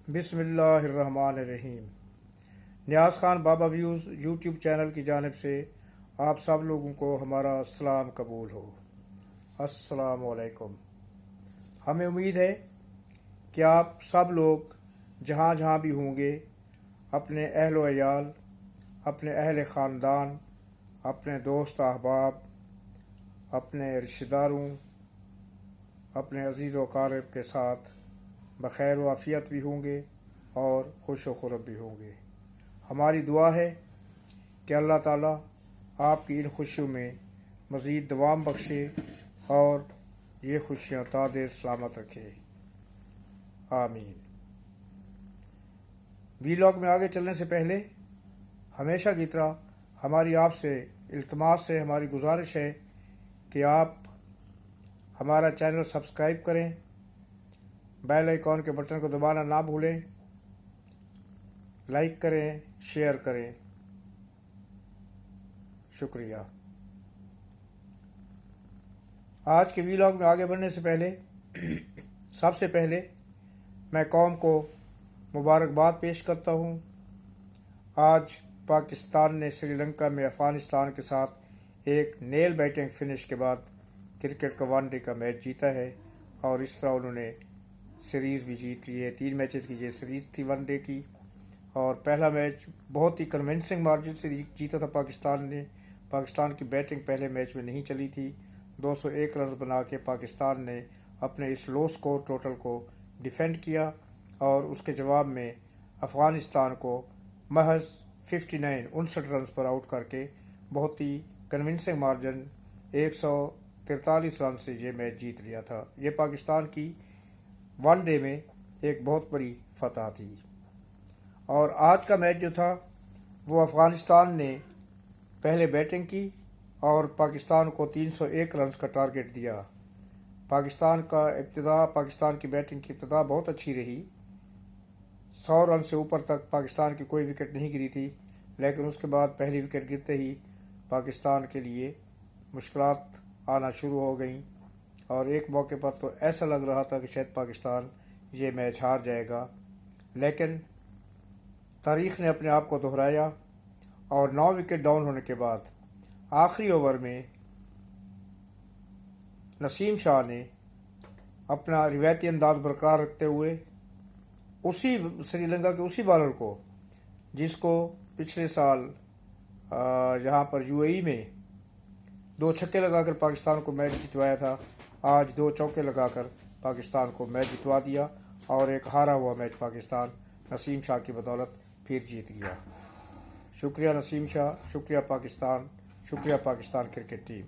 बिस्मिल्लाहिर्रहमानिर्रहीम। नियाज़ खान बाबा views YouTube channel की जानिब से आप सब लोगों को हमारा सलाम कबूल हो। अस्सलामु अलैकुम। हमें उम्मीद है कि आप सब लोग जहाँ जहाँ भी होंगे अपने अहल व अयाल, अपने अहल ख़ानदान, अपने दोस्त अहबाब, अपने रिश्तेदारों, अपने अज़ीज़ व अक़ारिब के साथ बख़ैर व आफ़ियत भी होंगे और खुश व खुरब भी होंगे। हमारी दुआ है कि अल्लाह ताला आपकी इन खुशियों में मज़ीद दवाम बख्शे और ये खुशियाँ तादेर सलामत रखे। आमीन। वीलॉग में आगे चलने से पहले हमेशा की तरह हमारी आपसे इल्तमास है, हमारी गुजारिश है कि आप हमारा चैनल सब्सक्राइब करें, बेल आइकॉन के बटन को दबाना ना भूलें, लाइक करें, शेयर करें। शुक्रिया। आज के वीलॉग में आगे बढ़ने से पहले सबसे पहले मैं कौम को मुबारकबाद पेश करता हूँ। आज पाकिस्तान ने श्रीलंका में अफ़गानिस्तान के साथ एक नेल बैटिंग फिनिश के बाद क्रिकेट का वनडे का मैच जीता है और इस तरह उन्होंने सीरीज़ भी जीत ली है। 3 मैचेस की ये सीरीज़ थी वनडे की और पहला मैच बहुत ही कन्विंसिंग मार्जिन से जीता था पाकिस्तान ने। पाकिस्तान की बैटिंग पहले मैच में नहीं चली थी। 201 रन बना के पाकिस्तान ने अपने इस लो स्कोर टोटल को डिफेंड किया और उसके जवाब में अफ़गानिस्तान को महज 59 रन पर आउट करके बहुत ही कन्विंसिंग मार्जिन 143 रन से ये मैच जीत लिया था। ये पाकिस्तान की वनडे में एक बहुत बड़ी फतह थी। और आज का मैच जो था वो अफ़गानिस्तान ने पहले बैटिंग की और पाकिस्तान को 301 रन का टारगेट दिया। पाकिस्तान की बैटिंग की इब्तिदा बहुत अच्छी रही। 100 रन से ऊपर तक पाकिस्तान की कोई विकेट नहीं गिरी थी, लेकिन उसके बाद पहली विकेट गिरते ही पाकिस्तान के लिए मुश्किलात आना शुरू हो गई और एक मौके पर तो ऐसा लग रहा था कि शायद पाकिस्तान ये मैच हार जाएगा, लेकिन तारीख़ ने अपने आप को दोहराया और 9 विकेट डाउन होने के बाद आखिरी ओवर में नसीम शाह ने अपना रिवायती अंदाज बरकरार रखते हुए उसी श्रीलंका के उसी बॉलर को जिसको पिछले साल यहाँ पर यूएई में 2 छक्के लगाकर पाकिस्तान को मैच जितवाया था, आज 2 चौके लगाकर पाकिस्तान को मैच जितवा दिया और एक हारा हुआ मैच पाकिस्तान नसीम शाह की बदौलत फिर जीत गया। शुक्रिया नसीम शाह, शुक्रिया पाकिस्तान, शुक्रिया Pakistan cricket team.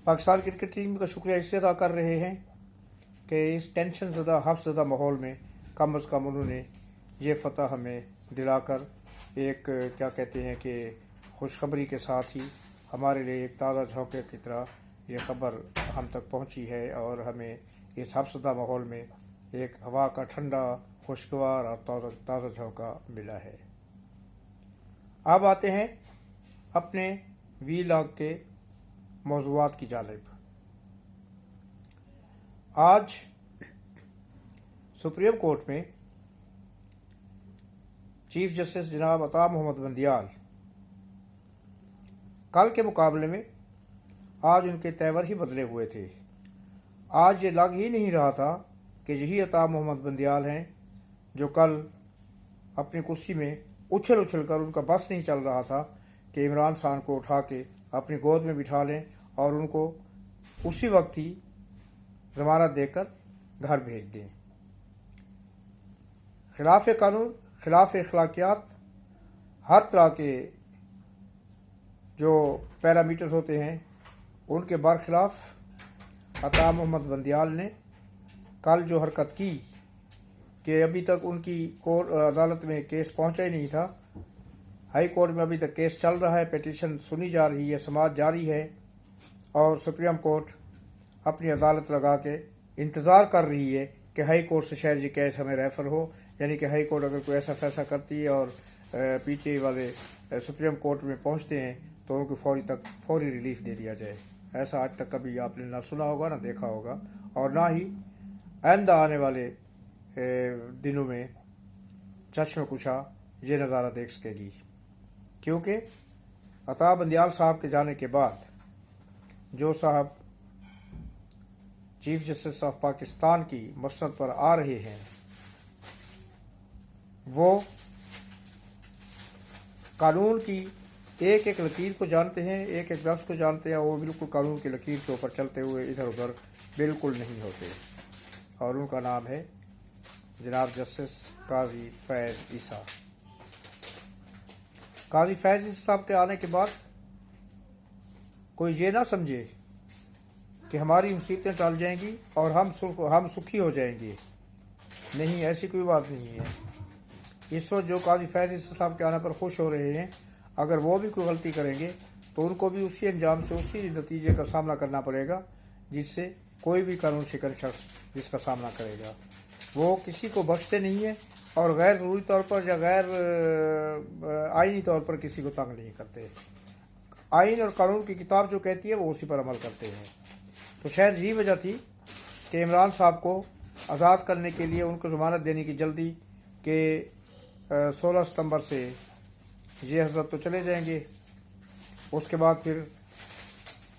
Pakistan cricket team का शुक्रिया इससे अदा कर रहे हैं कि इस टेंशन ज़दा खौफज़दा माहौल में कम अज़ कम उन्होंने ये फ़तह हमें दिलाकर एक क्या कहते हैं कि खुशखबरी के साथ ही हमारे लिए एक ताज़ा झोंके की तरह ये ख़बर हम तक पहुंची है और हमें इस खौफज़दा माहौल में एक हवा का ठंडा, खुशगवार और ताज़ा झोंका मिला है। अब आते हैं अपने वीलॉग के मौज़ूआत की जानिब। आज सुप्रीम कोर्ट में चीफ जस्टिस जनाब अता मोहम्मद बंदियाल कल के मुकाबले में आज उनके तेवर ही बदले हुए थे। आज ये लग ही नहीं रहा था कि यही अता मोहम्मद बंदियाल हैं जो कल अपनी कुर्सी में उछल कर उनका बस नहीं चल रहा था कि इमरान खान को उठा के अपनी गोद में बिठा लें और उनको उसी वक्त ही ज़मानत देकर घर भेज दें। खिलाफ कानून, खिलाफ अखलाकियात, हर तरह के जो पैरामीटर्स होते हैं उनके बरखिलाफ अता मोहम्मद बंदियाल ने कल जो हरकत की कि अभी तक उनकी कोर्ट अदालत में केस पहुंचा ही नहीं था। हाई कोर्ट में अभी तक केस चल रहा है, पिटीशन सुनी जा रही है, समाअत जारी है और सुप्रीम कोर्ट अपनी अदालत लगा के इंतज़ार कर रही है कि हाई कोर्ट से शायद ये केस हमें रेफ़र हो, यानी कि हाई कोर्ट अगर कोई ऐसा फैसला करती है और पीटीआई वाले सुप्रीम कोर्ट में पहुंचते हैं तो उनको फौरी रिलीफ दे दिया जाए। ऐसा आज तक कभी आपने ना सुना होगा ना देखा होगा और ना ही आइंदा आने वाले दिनों में चश्म कुशा ये नज़ारा देख सकेगी, क्योंकि अता बंदियाल साहब के जाने के बाद जो साहब चीफ जस्टिस ऑफ पाकिस्तान की मसनद पर आ रहे हैं वो कानून की एक एक लकीर को जानते हैं, एक एक लफ्ज़ को जानते हैं, वो बिल्कुल कानून की लकीर के ऊपर चलते हुए इधर उधर बिल्कुल नहीं होते। और उनका नाम है जनाब जस्टिस काजी फैज़ ईसा। काजी फैज़ ईसा साहब के आने के बाद कोई ये ना समझे कि हमारी मुसीबतें टल जाएंगी और हम सुखी हो जाएंगे। नहीं, ऐसी कोई बात नहीं है। इस वक्त जो काजी फैज़ ईसा साहब के आने पर खुश हो रहे हैं, अगर वो भी कोई गलती करेंगे तो उनको भी उसी अंजाम से उसी नतीजे का सामना करना पड़ेगा जिससे कोई भी कानून शिकन शख्स जिसका सामना करेगा। वो किसी को बख्शते नहीं है और गैर ज़रूरी तौर पर या गैर आइनी तौर पर किसी को तंग नहीं करते। आइन और कानून की किताब जो कहती है वो उसी पर अमल करते हैं। तो शायद यही वजह थी कि इमरान साहब को आज़ाद करने के लिए उनको ज़मानत देने की जल्दी कि 16 सितंबर से ये हज़रत तो चले जाएंगे। उसके बाद फिर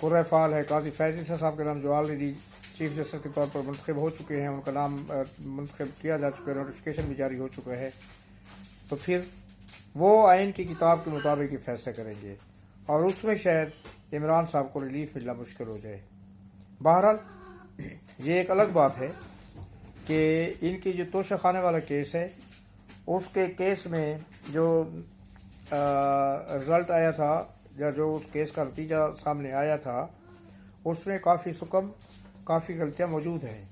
कुर्रा फ़ाल है काजी फैज़ ईसा साहब के नाम जो ऑलरेडी चीफ जस्टिस के तौर पर मुंतखब हो चुके हैं, उनका नाम मुंतखब किया जा चुका है, नोटिफिकेशन भी जारी हो चुका है। तो फिर वो आइन की किताब के मुताबिक ही फैसले करेंगे और उसमें शायद इमरान साहब को रिलीफ मिलना मुश्किल हो जाए। बहरहाल ये एक अलग बात है कि इनकी जो तोशा खाने वाला केस है उसके केस में जो रिज़ल्ट आया था या जो उस केस का नतीजा सामने आया था उसमें काफ़ी सुकम काफ़ी गलतियां मौजूद हैं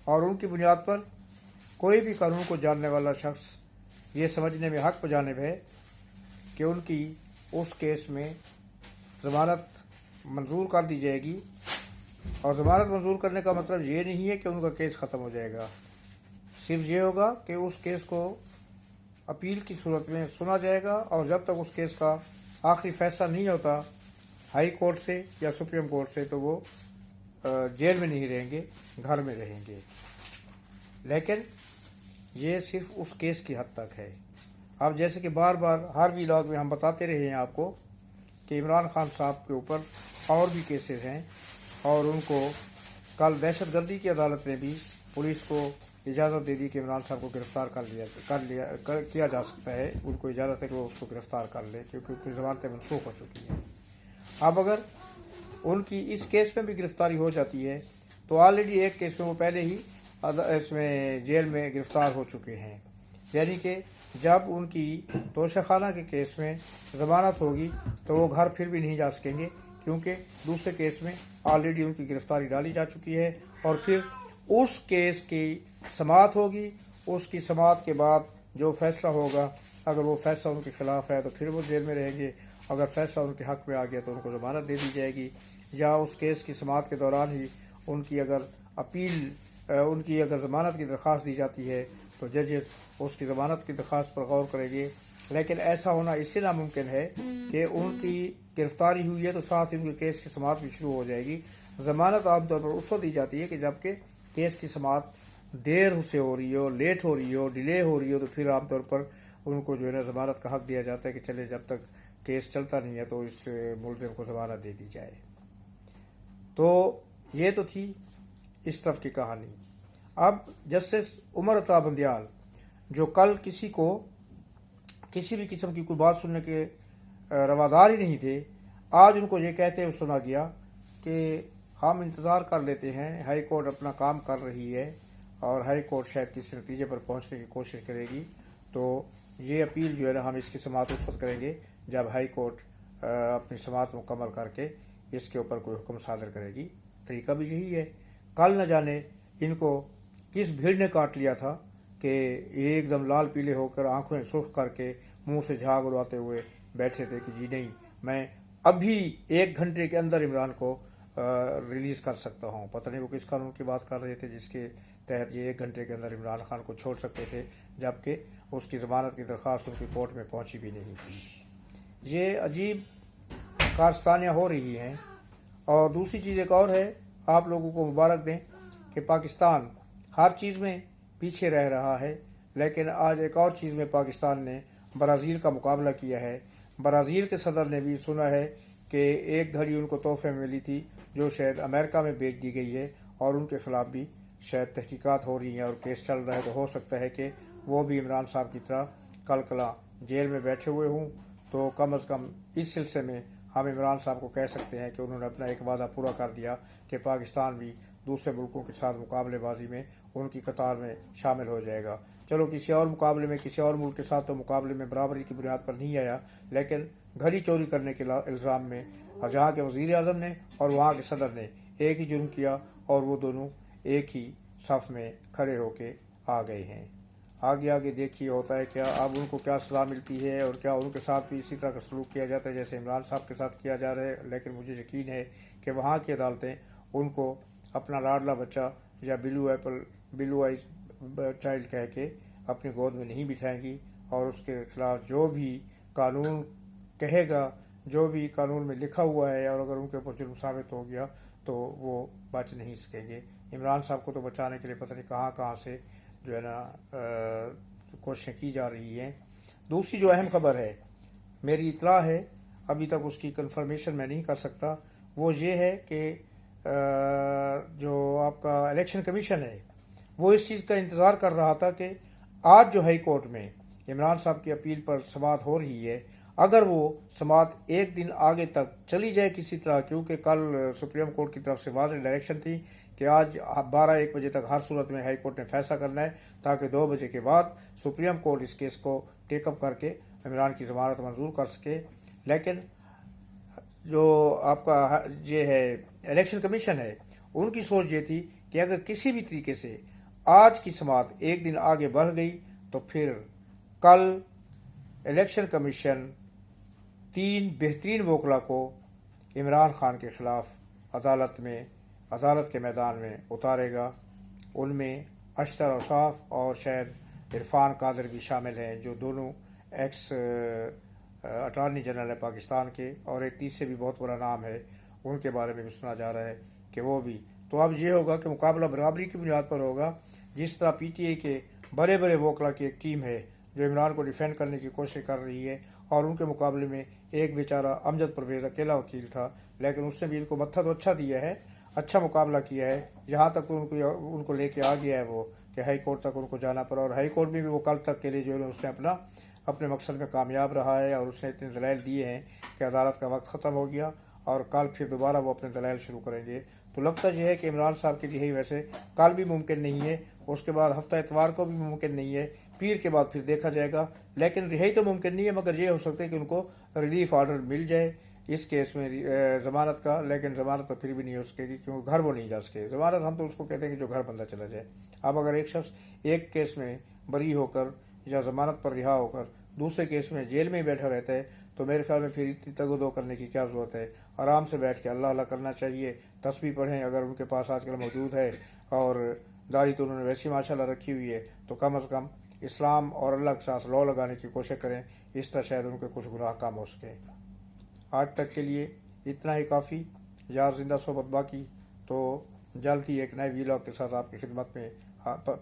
और उनकी बुनियाद पर कोई भी कानून को जानने वाला शख्स ये समझने में हक बजानिब है कि उनकी उस केस में ज़मानत मंजूर कर दी जाएगी। और ज़मानत मंजूर करने का मतलब ये नहीं है कि उनका केस ख़त्म हो जाएगा, सिर्फ ये होगा कि उस केस को अपील की सूरत में सुना जाएगा और जब तक उस केस का आखिरी फैसला नहीं होता हाई कोर्ट से या सुप्रीम कोर्ट से तो वो जेल में नहीं रहेंगे, घर में रहेंगे। लेकिन ये सिर्फ उस केस की हद तक है। अब जैसे कि बार बार हर व्लॉग में हम बताते रहे हैं आपको कि इमरान खान साहब के ऊपर और भी केसेस हैं और उनको कल दहशतगर्दी की अदालत ने भी पुलिस को इजाज़त दे दी कि इमरान साहब को गिरफ़्तार किया जा सकता है। उनको इजाज़त है कि वो उसको गिरफ़्तार कर ले क्योंकि उनकी ज़मानतें मनसूख हो चुकी हैं। अब अगर उनकी इस केस में भी गिरफ़्तारी हो जाती है तो ऑलरेडी एक केस में वो पहले ही इसमें जेल में गिरफ़्तार हो चुके हैं, यानी कि जब उनकी तोशाखाना के केस में ज़मानत होगी तो वो घर फिर भी नहीं जा सकेंगे क्योंकि दूसरे केस में ऑलरेडी उनकी गिरफ़्तारी डाली जा चुकी है। और फिर उस केस की समाअत होगी, उसकी समाअत के बाद जो फैसला होगा, अगर वो फैसला उनके खिलाफ है तो फिर वो जेल में रहेंगे, अगर फैसला उनके हक़ में आ गया तो उनको ज़मानत दे दी जाएगी। या उस केस की समाअत के दौरान ही उनकी अगर उनकी अगर ज़मानत की दरख्वास्त दी जाती है तो जजेस उसकी ज़मानत की दरख्वास्त पर गौर करेंगे। लेकिन ऐसा होना इससे नामुमकिन है कि उनकी गिरफ़्तारी हुई है तो साथ ही उनके केस की समाअत भी शुरू हो जाएगी। ज़मानत आमतौर पर उस वक्त दी जाती है कि जबकि केस की समाअत देर से हो रही हो, लेट हो रही हो, डिले हो रही हो, तो फिर आमतौर पर उनको जो है ना ज़मानत का हक़ दिया जाता है कि चले जब तक केस चलता नहीं है तो इस मुलज़िम को ज़मानत दे दी जाए। तो ये तो थी इस तरफ की कहानी। अब जस्टिस उमर अता बंदियाल जो कल किसी को किसी भी किस्म की कोई बात सुनने के रवादार ही नहीं थे, आज उनको ये कहते हुए सुना गया कि हम इंतज़ार कर लेते हैं, हाई कोर्ट अपना काम कर रही है और हाई कोर्ट शायद किसी नतीजे पर पहुंचने की कोशिश करेगी। तो ये अपील जो है ना हम इसकी समाअत उस वक्त करेंगे जब हाई कोर्ट अपनी समाअत मुकम्मल करके इसके ऊपर कोई हुक्म सादर करेगी। तरीका भी यही है। कल न जाने इनको किस भीड़ ने काट लिया था कि ये एकदम लाल पीले होकर आंखें सुर्ख करके मुंह से झाग उड़ाते हुए बैठे थे कि जी नहीं, मैं अभी 1 घंटे के अंदर इमरान को रिलीज़ कर सकता हूँ। पता नहीं वो किस कानून की बात कर रहे थे जिसके तहत ये 1 घंटे के अंदर इमरान खान को छोड़ सकते थे, जबकि उसकी ज़मानत की दरख्वास्त उनकी कोर्ट में पहुँची भी नहीं थी। ये अजीब कारस्तानियाँ हो रही हैं। और दूसरी चीज़ एक और है, आप लोगों को मुबारक दें कि पाकिस्तान हर चीज़ में پیچھے رہ رہا ہے، لیکن آج ایک اور چیز میں پاکستان نے برازیل کا مقابلہ کیا ہے۔ برازیل کے صدر نے بھی سنا ہے کہ ایک گھڑی ان کو تحفے میں ملی تھی جو شاید امریکہ میں بیچ دی گئی ہے، اور ان کے خلاف بھی شاید تحقیقات ہو رہی ہیں اور کیس چل رہا ہے، تو ہو سکتا ہے کہ وہ بھی عمران صاحب کی طرح کل کلا جیل میں بیٹھے ہوئے ہوں۔ تو کم از کم اس سلسلے میں ہم عمران صاحب کو کہہ سکتے ہیں کہ انہوں نے اپنا ایک وعدہ پورا کر دیا کہ پاکستان بھی دوسرے ملکوں کے ساتھ مقابلے بازی میں ان کی قطار میں شامل ہو جائے گا۔ چلو کسی اور مقابلے میں کسی اور ملک کے ساتھ تو مقابلے میں برابری کی بنیاد پر نہیں آیا، لیکن گھڑی چوری کرنے کے الزام میں جہاں کے وزیر اعظم نے اور وہاں کے صدر نے ایک ہی جرم کیا، اور وہ دونوں ایک ہی صف میں کھڑے ہو کے آ گئے ہیں۔ آگے دیکھیے ہوتا ہے کیا، اب ان کو کیا سزا ملتی ہے، اور کیا ان کے ساتھ بھی اسی طرح کا سلوک کیا جاتا ہے جیسے عمران صاحب کے ساتھ کیا جا رہا ہے۔ لیکن مجھے یقین ہے کہ وہاں کی عدالتیں ان کو اپنا لاڈلا بچہ یا بلو آئیز چائلڈ کہہ کے اپنی گود میں نہیں بٹھائیں گی، اور اس کے خلاف جو بھی قانون کہے گا، جو بھی قانون میں لکھا ہوا ہے، اور اگر ان کے اوپر جرم ثابت ہو گیا تو وہ بچ نہیں سکیں گے۔ عمران صاحب کو تو بچانے کے لیے پتہ نہیں کہاں سے جو ہے نا کوششیں کی جا رہی ہیں۔ دوسری جو اہم خبر ہے، میری اطلاع ہے، ابھی تک اس کی کنفرمیشن میں نہیں کر سکتا، وہ یہ ہے کہ جو آپ کا الیکشن کمیشن ہے وہ اس چیز کا انتظار کر رہا تھا کہ آج جو ہائی کورٹ میں عمران صاحب کی اپیل پر سماعت ہو رہی ہے، اگر وہ سماعت ایک دن آگے تک چلی جائے کسی طرح، کیونکہ کل سپریم کورٹ کی طرف سے واضح ڈائریکشن تھی کہ آج 12-1 بجے تک ہر صورت میں ہائی کورٹ نے فیصلہ کرنا ہے، تاکہ 2 بجے کے بعد سپریم کورٹ اس کیس کو ٹیک اپ کر کے عمران کی ضمانت منظور کر سکے۔ لیکن جو آپ کا یہ ہے الیکشن کمیشن ہے، ان کی سوچ یہ تھی کہ اگر کسی بھی طریقے سے آج کی سماعت ایک دن آگے بڑھ گئی تو پھر کل الیکشن کمیشن 3 بہترین وکلا کو عمران خان کے خلاف عدالت کے میدان میں اتارے گا۔ ان میں اشتر اوصاف اور شاید عرفان قادر بھی شامل ہیں، جو دونوں ایکس اٹارنی جنرل ہے پاکستان کے، اور ایک تیسرے بھی بہت بڑا نام ہے، ان کے بارے میں بھی سنا جا رہا ہے کہ وہ بھی۔ تو اب یہ ہوگا کہ مقابلہ برابری کی بنیاد پر ہوگا، جس طرح پی ٹی آئی کے بڑے وکلا کی ایک ٹیم ہے جو عمران کو ڈیفینڈ کرنے کی کوشش کر رہی ہے، اور ان کے مقابلے میں ایک بیچارہ امجد پرویز اکیلا وکیل تھا، لیکن اس نے بھی ان کو متھا تو اچھا دیا ہے، اچھا مقابلہ کیا ہے، جہاں تک ان کو لے کے آ گیا ہے وہ کہ ہائی کورٹ تک ان کو جانا پڑا، اور ہائی کورٹ میں بھی وہ کل تک کے لیے جو ہے اس نے اپنے مقصد میں کامیاب رہا ہے، اور اس نے اتنے دلائل دیے ہیں کہ عدالت کا وقت ختم ہو گیا، اور کل پھر دوبارہ وہ اپنے دلائل شروع کریں گے۔ تو لگتا یہ ہے کہ عمران صاحب کی رہائی ویسے کل بھی ممکن نہیں ہے، اس کے بعد ہفتہ اتوار کو بھی ممکن نہیں ہے، پیر کے بعد پھر دیکھا جائے گا، لیکن رہائی تو ممکن نہیں ہے، مگر یہ ہو سکتا ہے کہ ان کو ریلیف آرڈر مل جائے اس کیس میں ضمانت کا، لیکن ضمانت تو پھر بھی نہیں ہو سکے گی کیونکہ گھر وہ نہیں جا سکے۔ ضمانت ہم تو اس کو کہتے ہیں کہ جو گھر بندہ چلا جائے۔ اب اگر ایک شخص ایک کیس میں بری ہو کر یا ضمانت پر رہا ہو کر دوسرے کیس میں جیل میں بیٹھا رہتا ہے، تو میرے خیال میں پھر اتنی تگ و دو کرنے کی کیا ضرورت ہے، آرام سے بیٹھ کے اللہ اللہ کرنا چاہیے، تسبیح پڑھیں اگر ان کے پاس آج کل موجود ہے، اور داڑھی تو انہوں نے ویسی ماشاءاللہ رکھی ہوئی ہے، تو کم از کم اسلام اور اللہ کے ساتھ لو لگانے کی کوشش کریں، اس طرح شاید ان کے کچھ گناہ کم ہو سکے۔ آج تک کے لیے اتنا ہی کافی، یار زندہ صحبت باقی، تو جلد ہی ایک نئے ویلاگ کے ساتھ آپ کی خدمت میں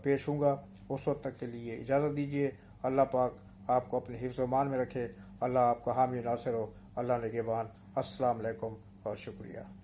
پیش ہوں گا۔ اس وقت تک کے لیے اجازت دیجیے۔ اللہ پاک آپ کو اپنے حفظ و امان میں رکھے، اللہ آپ کا حامی ناصر ہو، اللہ نگہبان۔ السلام علیکم اور شکریہ۔